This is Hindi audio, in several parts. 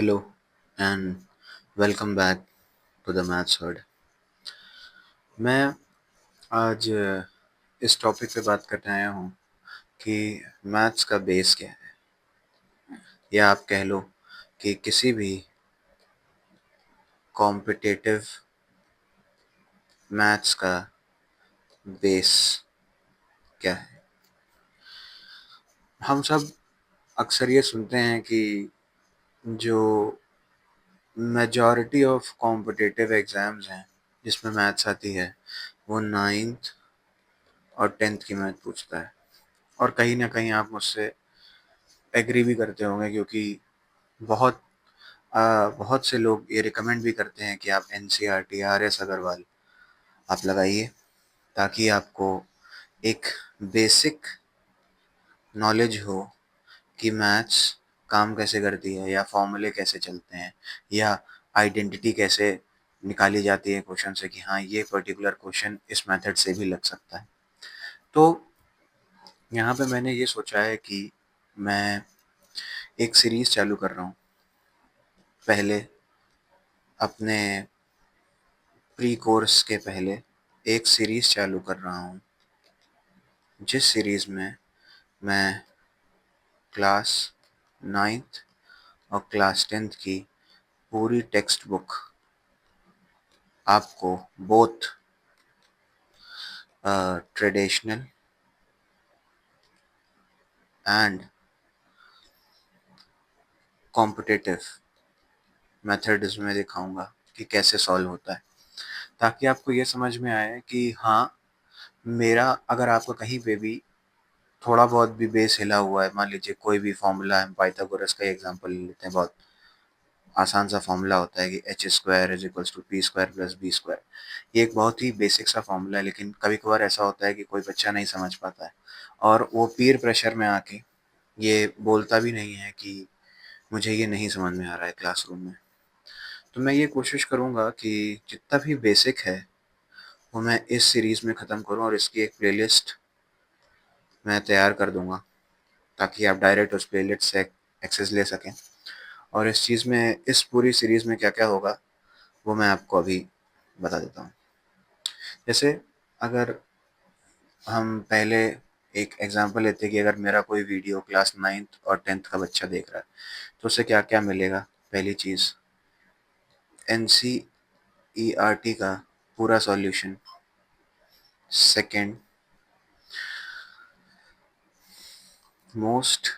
Hello and welcome back to the Maths Herd। मैं आज इस टॉपिक पे बात करने आया हूँ कि मैथ्स का बेस क्या है, या आप कह लो कि किसी भी कॉम्पिटिटिव मैथ्स का बेस क्या है। हम सब अक्सर ये सुनते हैं कि जो मेजॉरिटी ऑफ कॉम्पिटिटिव एग्ज़ाम्स हैं जिसमें मैथ्स आती है वो 9th और 10th की मैथ पूछता है। और कहीं ना कहीं आप मुझसे एग्री भी करते होंगे, क्योंकि बहुत बहुत से लोग ये रिकमेंड भी करते हैं कि आप एनसीईआरटी आर.एस. अग्रवाल आप लगाइए, ताकि आपको एक बेसिक नॉलेज हो कि मैथ्स काम कैसे करती है, या फॉर्मूले कैसे चलते हैं, या आइडेंटिटी कैसे निकाली जाती है क्वेश्चन से कि हाँ ये पर्टिकुलर क्वेश्चन इस मेथड से भी लग सकता है। तो यहाँ पे मैंने ये सोचा है कि मैं एक सीरीज़ चालू कर रहा हूँ। पहले अपने प्री कोर्स के पहले एक सीरीज़ चालू कर रहा हूँ, जिस सीरीज़ में मैं क्लास 9th और क्लास 10th की पूरी टेक्स्ट बुक आपको both traditional and competitive methods में दिखाऊंगा कि कैसे सॉल्व होता है, ताकि आपको ये समझ में आए कि हाँ, मेरा अगर आपका कहीं पे भी थोड़ा बहुत भी बेस हिला हुआ है, मान लीजिए कोई भी फॉर्मूला है, पाइथागोरस का एग्जांपल ले लेते हैं, बहुत आसान सा फॉर्मूला होता है कि h² = p² + b²। ये एक बहुत ही बेसिक सा फॉर्मूला है, लेकिन कभी कभार ऐसा होता है कि कोई बच्चा नहीं समझ पाता है और वो पीर प्रेशर में आके ये बोलता भी नहीं है कि मुझे ये नहीं समझ में आ रहा है क्लासरूम में। तो मैं ये कोशिश करूँगा कि जितना भी बेसिक है वो मैं इस सीरीज़ में ख़त्म करूँ, और इसकी एक प्लेलिस्ट मैं तैयार कर दूँगा, ताकि आप डायरेक्ट उस प्लेलिस्ट से एक्सेस ले सकें। और इस चीज़ में, इस पूरी सीरीज़ में क्या क्या होगा वो मैं आपको अभी बता देता हूँ। जैसे अगर हम पहले एक एग्जांपल लेते हैं कि अगर मेरा कोई वीडियो क्लास 9th और 10th का बच्चा देख रहा है, तो उसे क्या क्या मिलेगा। पहली चीज़, एनसीईआरटी का पूरा solution. Second, most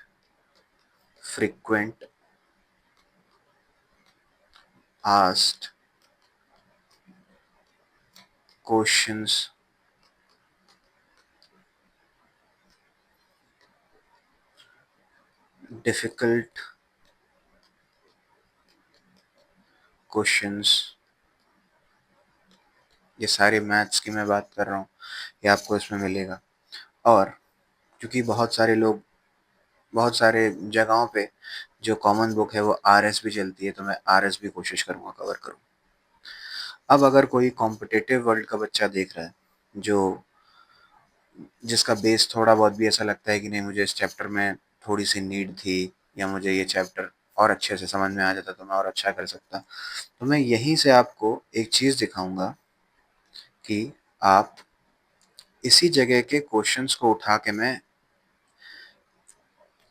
frequent asked questions difficult questions. ये सारे मैथ्स की मैं बात कर रहा हूँ, ये आपको इसमें मिलेगा। और क्योंकि बहुत सारे जगहों पे जो कॉमन बुक है वो आरएस भी चलती है, तो मैं आरएस भी कोशिश करूँगा कवर करूँ। अब अगर कोई कॉम्पिटिटिव वर्ल्ड का बच्चा देख रहा है, जो जिसका बेस थोड़ा बहुत भी ऐसा लगता है कि नहीं, मुझे इस चैप्टर में थोड़ी सी नीड थी, या मुझे ये चैप्टर और अच्छे से समझ में आ जाता तो मैं और अच्छा कर सकता, तो मैं यहीं से आपको एक चीज़ दिखाऊंगा कि आप इसी जगह के क्वेश्चंस को उठा के मैं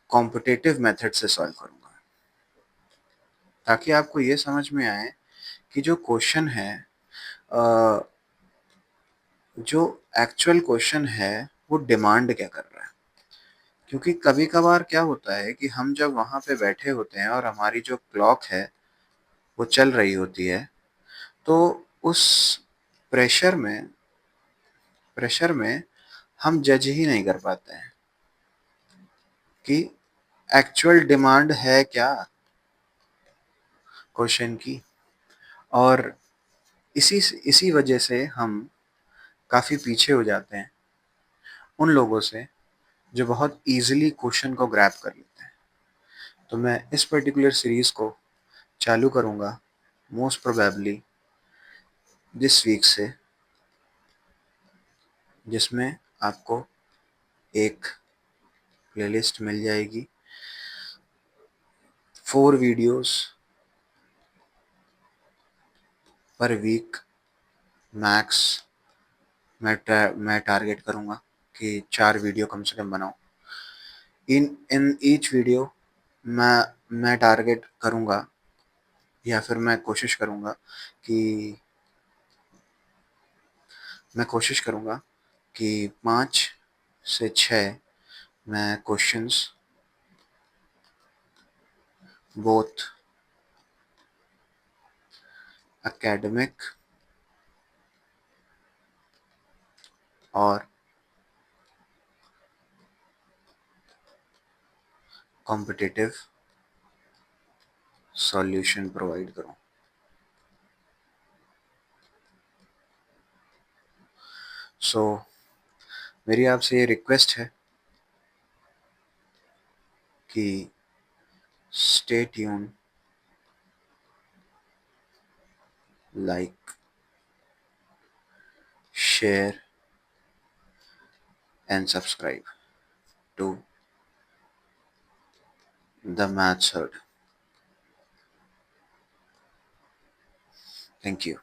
कॉम्पिटिटिव मेथड से सॉल्व करूंगा, ताकि आपको ये समझ में आए कि जो क्वेश्चन है, अ, जो एक्चुअल क्वेश्चन है वो डिमांड क्या कर रहा है। क्योंकि कभी कभार क्या होता है कि हम जब वहाँ पे बैठे होते हैं और हमारी जो क्लॉक है वो चल रही होती है, तो उस प्रेशर में प्रेशर में हम जज ही नहीं कर पाते हैं कि एक्चुअल डिमांड है क्या क्वेश्चन की। और इसी इसी वजह से हम काफ़ी पीछे हो जाते हैं उन लोगों से जो बहुत इजीली क्वेश्चन को ग्रैब कर लेते हैं। तो मैं इस पर्टिकुलर सीरीज़ को चालू करूँगा मोस्ट प्रोबेबली दिस वीक से, जिसमें आपको एक प्लेलिस्ट मिल जाएगी, 4 वीडियोस पर वीक मैक्स मैं टारगेट करूँगा कि 4 वीडियो कम से कम बनाऊँ। इन इन ईच वीडियो मैं टारगेट करूँगा या फिर कि मैं कोशिश करूँगा कि 5 से 6 मैं क्वेश्चंस बोथ एकेडमिक और कॉम्पिटिटिव सॉल्यूशन प्रोवाइड करूँ। सो मेरी आपसे ये रिक्वेस्ट है कि stay tune, like, share and subscribe to the maths herd. Thank you.